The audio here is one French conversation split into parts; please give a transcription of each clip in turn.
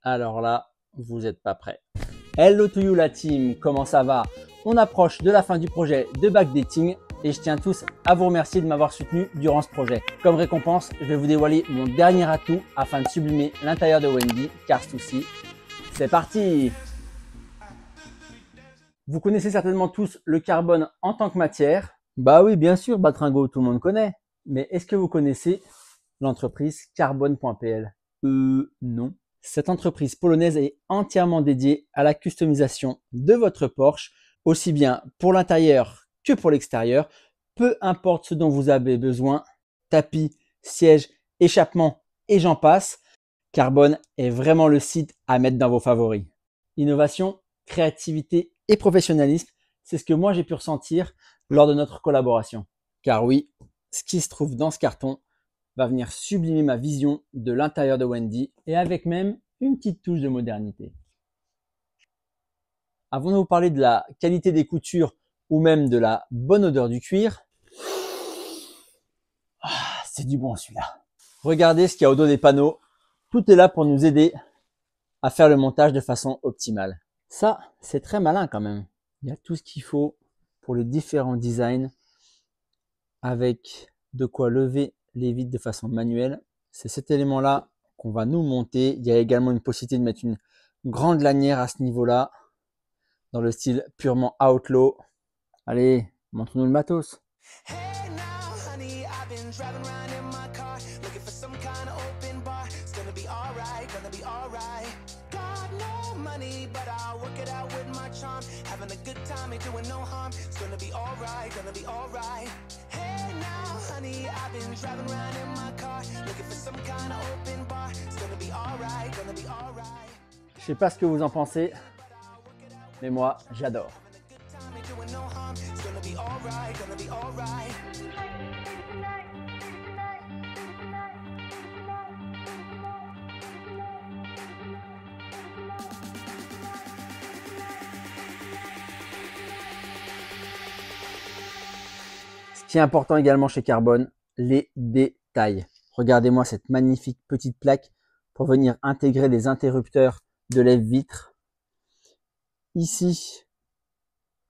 Alors là, vous n'êtes pas prêts. Hello to you la team, comment ça va? On approche de la fin du projet de backdating et je tiens tous à vous remercier de m'avoir soutenu durant ce projet. Comme récompense, je vais vous dévoiler mon dernier atout afin de sublimer l'intérieur de Wendy, car souci, c'est parti! Vous connaissez certainement tous le carbone en tant que matière. Bah oui, bien sûr, Batringo, tout le monde connaît. Mais est-ce que vous connaissez l'entreprise Carbone.pl? Non. Cette entreprise polonaise est entièrement dédiée à la customisation de votre Porsche, aussi bien pour l'intérieur que pour l'extérieur, peu importe ce dont vous avez besoin, tapis, sièges, échappements et j'en passe, Carbone est vraiment le site à mettre dans vos favoris. Innovation, créativité et professionnalisme, c'est ce que moi j'ai pu ressentir lors de notre collaboration. Car oui, ce qui se trouve dans ce carton va venir sublimer ma vision de l'intérieur de Wendy et avec même une petite touche de modernité. Avant de vous parler de la qualité des coutures ou même de la bonne odeur du cuir, c'est du bon celui-là. Regardez ce qu'il y a au dos des panneaux. Tout est là pour nous aider à faire le montage de façon optimale. Ça, c'est très malin quand même. Il y a tout ce qu'il faut pour les différents designs avec de quoi lever les vitres de façon manuelle. C'est cet élément-là qu'on va nous monter. Il y a également une possibilité de mettre une grande lanière à ce niveau-là, dans le style purement outlaw. Allez, montre-nous le matos. Je sais pas ce que vous en pensez, mais moi, j'adore. Ce qui est important également chez Carbone, les détails. Regardez-moi cette magnifique petite plaque pour venir intégrer les interrupteurs de lève-vitre. Ici,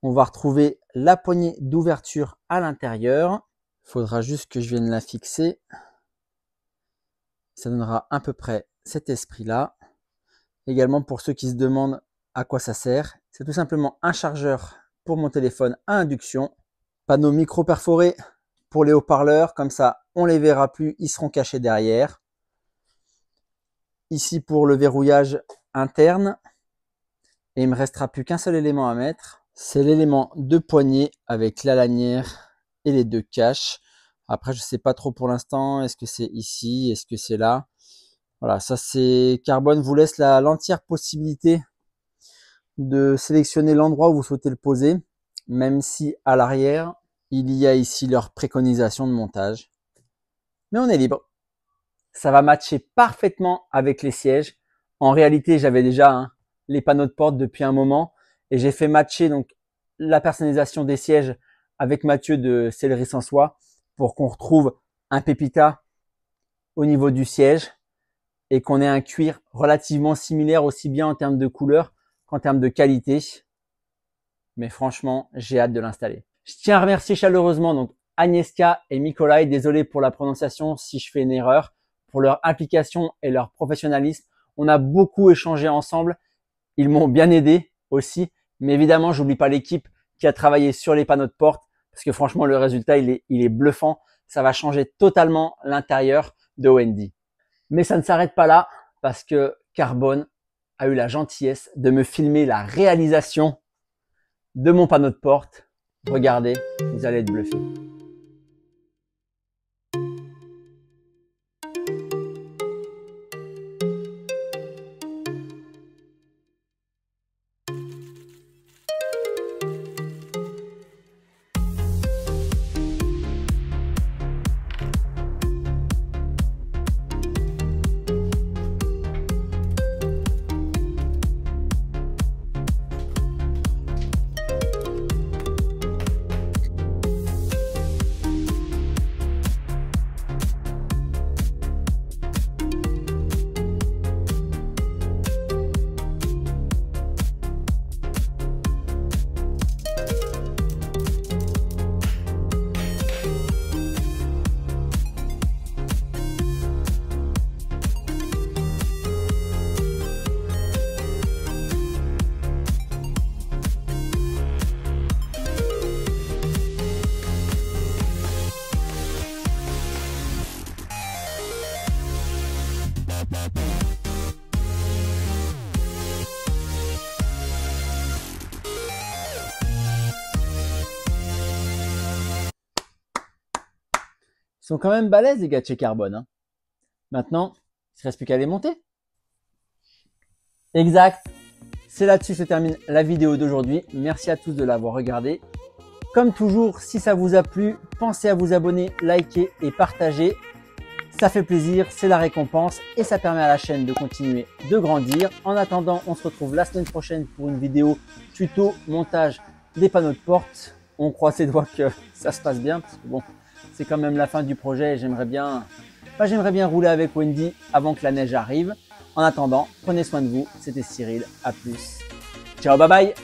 on va retrouver la poignée d'ouverture à l'intérieur. Il faudra juste que je vienne la fixer. Ça donnera à peu près cet esprit-là. Également, pour ceux qui se demandent à quoi ça sert, c'est tout simplement un chargeur pour mon téléphone à induction. Panneau micro perforé pour les haut-parleurs, comme ça on les verra plus, ils seront cachés derrière. Ici pour le verrouillage interne. Et il me restera plus qu'un seul élément à mettre. C'est l'élément de poignée avec la lanière et les deux caches. Après, je sais pas trop pour l'instant. Est-ce que c'est ici? Est-ce que c'est là? Voilà, ça c'est Carbone vous laisse l'entière possibilité de sélectionner l'endroit où vous souhaitez le poser. Même si à l'arrière, il y a ici leur préconisation de montage. Mais on est libre. Ça va matcher parfaitement avec les sièges. En réalité, j'avais déjà les panneaux de porte depuis un moment et j'ai fait matcher donc la personnalisation des sièges avec Mathieu de Céleri sans Soie pour qu'on retrouve un pépita au niveau du siège et qu'on ait un cuir relativement similaire aussi bien en termes de couleur qu'en termes de qualité. Mais franchement, j'ai hâte de l'installer. Je tiens à remercier chaleureusement donc Agnieszka et Mikołaj, désolé pour la prononciation si je fais une erreur, pour leur implication et leur professionnalisme. On a beaucoup échangé ensemble. Ils m'ont bien aidé aussi, mais évidemment, j'oublie pas l'équipe qui a travaillé sur les panneaux de porte parce que franchement, le résultat, il est bluffant. Ça va changer totalement l'intérieur de Wendy. Mais ça ne s'arrête pas là parce que Carbone a eu la gentillesse de me filmer la réalisation de mon panneau de porte. Regardez, vous allez être bluffés. sont quand même balèzes les gars de chez Carbone. Hein. Maintenant, il ne reste plus qu'à les monter. Exact. C'est là-dessus que se termine la vidéo d'aujourd'hui. Merci à tous de l'avoir regardé. Comme toujours, si ça vous a plu, pensez à vous abonner, liker et partager. Ça fait plaisir, c'est la récompense et ça permet à la chaîne de continuer de grandir. En attendant, on se retrouve la semaine prochaine pour une vidéo tuto montage des panneaux de porte. On croise les doigts que ça se passe bien parce que bon, c'est quand même la fin du projet et j'aimerais bien rouler avec Wendy avant que la neige arrive. En attendant, prenez soin de vous. C'était Cyril, à plus. Ciao, bye bye.